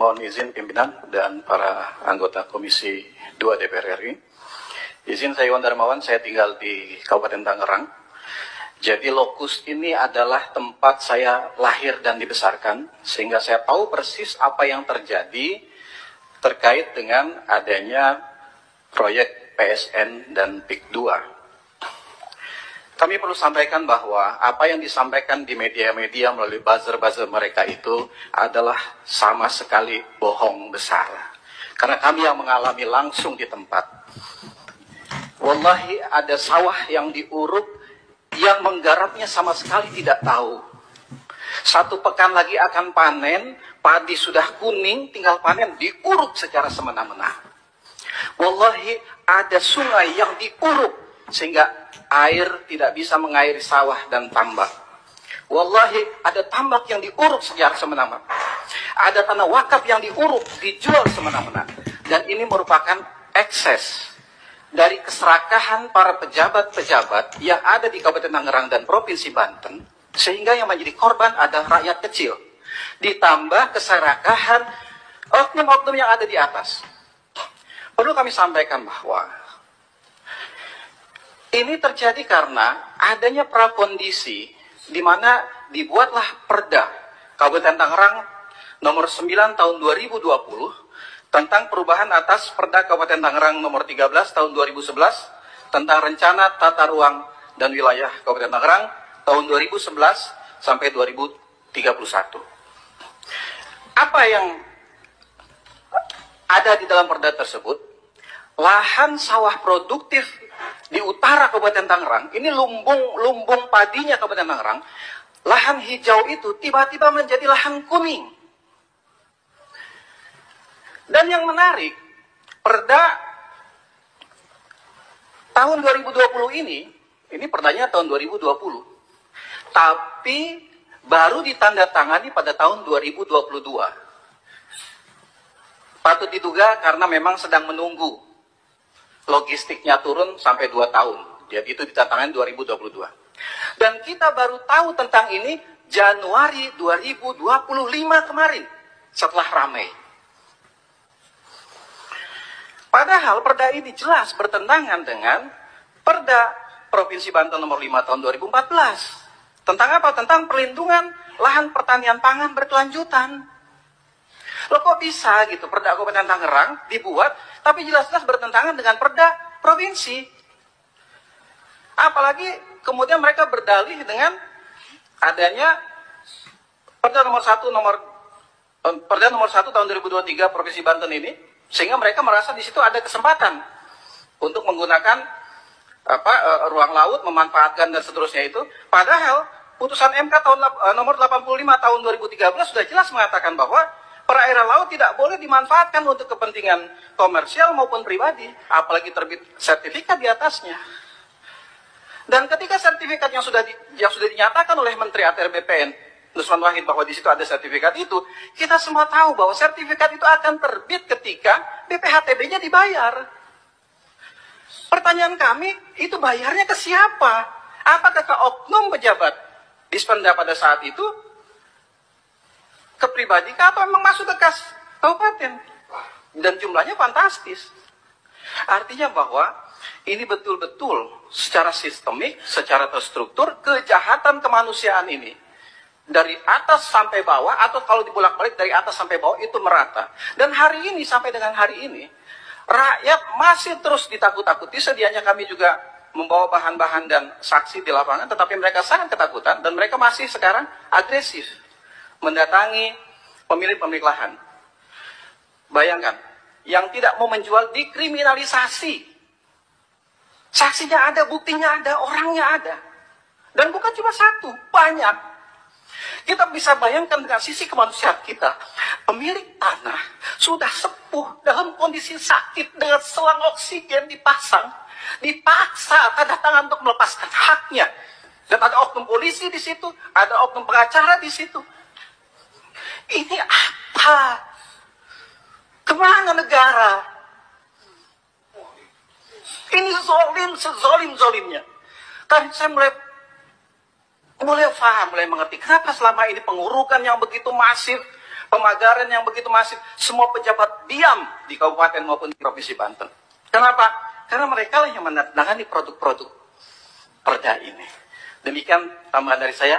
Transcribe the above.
Mohon izin pimpinan dan para anggota Komisi 2 DPR RI. Izin saya Iwan Darmawan, saya tinggal di Kabupaten Tangerang. Jadi lokus ini adalah tempat saya lahir dan dibesarkan, sehingga saya tahu persis apa yang terjadi terkait dengan adanya proyek PSN dan PIK 2. Kami perlu sampaikan bahwa apa yang disampaikan di media-media melalui buzzer-buzzer mereka itu adalah sama sekali bohong besar. Karena kami yang mengalami langsung di tempat. Wallahi ada sawah yang diuruk, yang menggarapnya sama sekali tidak tahu. 1 pekan lagi akan panen, padi sudah kuning, tinggal panen, diuruk secara semena-mena. Wallahi ada sungai yang diuruk, sehingga air tidak bisa mengairi sawah dan tambak. Wallahi ada tambak yang diuruk secara semena-mena. Ada tanah wakaf yang diuruk, dijual semena-mena. Dan ini merupakan ekses dari keserakahan para pejabat-pejabat yang ada di Kabupaten Tangerang dan Provinsi Banten, sehingga yang menjadi korban adalah rakyat kecil. Ditambah keserakahan oknum-oknum yang ada di atas. Perlu kami sampaikan bahwa ini terjadi karena adanya prakondisi di mana dibuatlah Perda Kabupaten Tangerang nomor 9 tahun 2020 tentang perubahan atas Perda Kabupaten Tangerang nomor 13 tahun 2011 tentang rencana tata ruang dan wilayah Kabupaten Tangerang tahun 2011 sampai 2031. Apa yang ada di dalam Perda tersebut? Lahan sawah produktif di utara Kabupaten Tangerang, ini lumbung padinya Kabupaten Tangerang, lahan hijau itu tiba-tiba menjadi lahan kuning. Dan yang menarik, Perda tahun 2020 ini perdanya tahun 2020, tapi baru ditandatangani pada tahun 2022. Patut diduga karena memang sedang menunggu logistiknya turun sampai 2 tahun. Jadi itu ditandatangani 2022. Dan kita baru tahu tentang ini Januari 2025 kemarin, setelah ramai. Padahal Perda ini jelas bertentangan dengan Perda Provinsi Banten nomor 5 tahun 2014. Tentang apa? Tentang perlindungan lahan pertanian pangan berkelanjutan. Loh kok bisa gitu Perda Kabupaten Tangerang dibuat, tapi jelas-jelas bertentangan dengan Perda Provinsi. Apalagi kemudian mereka berdalih dengan adanya Perda nomor 1 tahun 2023 Provinsi Banten ini, sehingga mereka merasa di situ ada kesempatan untuk menggunakan ruang laut, memanfaatkan dan seterusnya itu. Padahal putusan MK tahun nomor 85 tahun 2013 sudah jelas mengatakan bahwa perairan laut tidak boleh dimanfaatkan untuk kepentingan komersial maupun pribadi, apalagi terbit sertifikat di atasnya. Dan ketika sertifikat yang sudah dinyatakan oleh Menteri ATR BPN Nusron Wahid bahwa di situ ada sertifikat itu, kita semua tahu bahwa sertifikat itu akan terbit ketika BPHTB-nya dibayar. Pertanyaan kami, itu bayarnya ke siapa? Apakah ke oknum pejabat Dispenda pada saat itu, ke pribadi atau memang masuk ke kas kabupaten? Dan jumlahnya fantastis. Artinya bahwa ini betul-betul secara sistemik, secara terstruktur, kejahatan kemanusiaan ini dari atas sampai bawah, atau kalau dibolak-balik dari atas sampai bawah itu merata. Dan hari ini, sampai dengan hari ini, rakyat masih terus ditakut-takuti. Sedianya kami juga membawa bahan-bahan dan saksi di lapangan, tetapi mereka sangat ketakutan dan mereka masih sekarang agresif mendatangi pemilik-pemilik lahan. Bayangkan, yang tidak mau menjual dikriminalisasi. Saksinya ada, buktinya ada, orangnya ada. Dan bukan cuma satu, banyak. Kita bisa bayangkan dengan sisi kemanusiaan kita. Pemilik tanah sudah sepuh dalam kondisi sakit dengan selang oksigen dipasang. Dipaksa tanda tangan untuk melepaskan haknya. Dan ada oknum polisi di situ, ada oknum pengacara di situ. Ini apa? Kemana negara? Ini zolim, sezolim-zolimnya. Kan saya mulai paham, mulai mengerti kenapa selama ini pengurukan yang begitu masif, Pemagaran yang begitu masif, semua pejabat diam di kabupaten maupun di provinsi Banten. Kenapa? Karena mereka lah yang menangani produk-produk perda ini. Demikian tambahan dari saya.